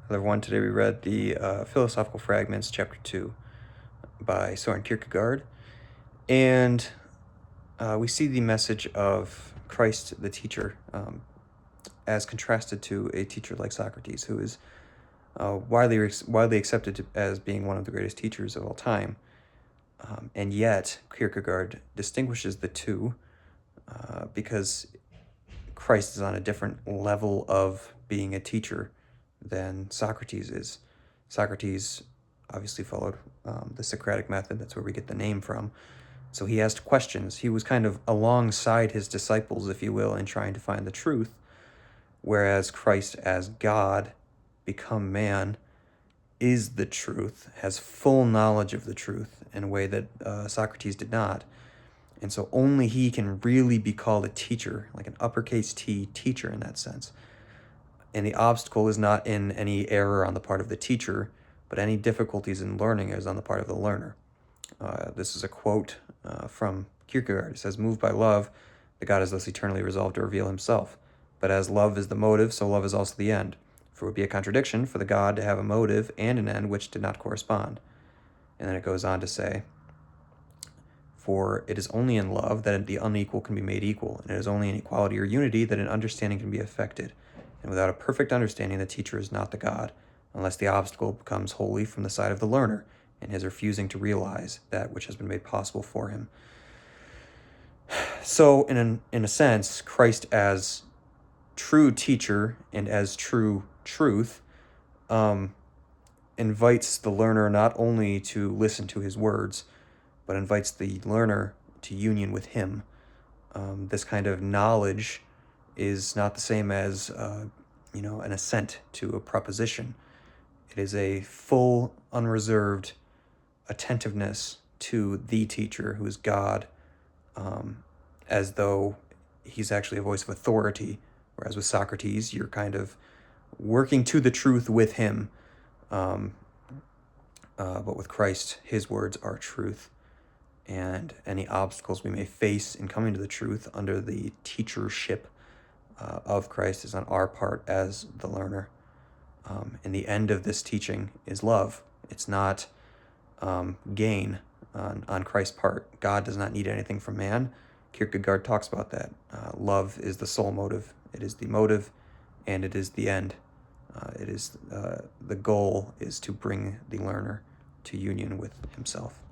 Hello everyone, today we read the Philosophical Fragments, Chapter 2 by Soren Kierkegaard, and we see the message of Christ the teacher as contrasted to a teacher like Socrates, who is widely accepted as being one of the greatest teachers of all time, and yet Kierkegaard distinguishes the two because Christ is on a different level of being a teacher than Socrates is. Socrates obviously followed the Socratic method. That's where we get the name from. So he asked questions. He was kind of alongside his disciples, if you will, in trying to find the truth, whereas Christ as God, become man, is the truth, has full knowledge of the truth in a way that Socrates did not. And so only he can really be called a teacher, like an uppercase T teacher in that sense. And the obstacle is not in any error on the part of the teacher, but any difficulties in learning is on the part of the learner. This is a quote from Kierkegaard. It says, "Moved by love, the God is thus eternally resolved to reveal himself. But as love is the motive, so love is also the end. For it would be a contradiction for the God to have a motive and an end which did not correspond." And then it goes on to say, "For it is only in love that the unequal can be made equal, and it is only in equality or unity that an understanding can be effected. And without a perfect understanding, the teacher is not the God, unless the obstacle becomes wholly from the side of the learner, and his refusing to realize that which has been made possible for him." So, in a sense, Christ as true teacher and as true truth invites the learner not only to listen to his words, but invites the learner to union with him. This kind of knowledge is not the same as an assent to a proposition. It is a full, unreserved attentiveness to the teacher, who is God, as though he's actually a voice of authority, whereas with Socrates, you're kind of working to the truth with him. But with Christ, his words are truth. And any obstacles we may face in coming to the truth under the teachership of Christ is on our part as the learner. And the end of this teaching is love. It's not gain on Christ's part. God does not need anything from man. Kierkegaard talks about that. Love is the sole motive. It is the motive, and it is the end. It is the goal is to bring the learner to union with himself.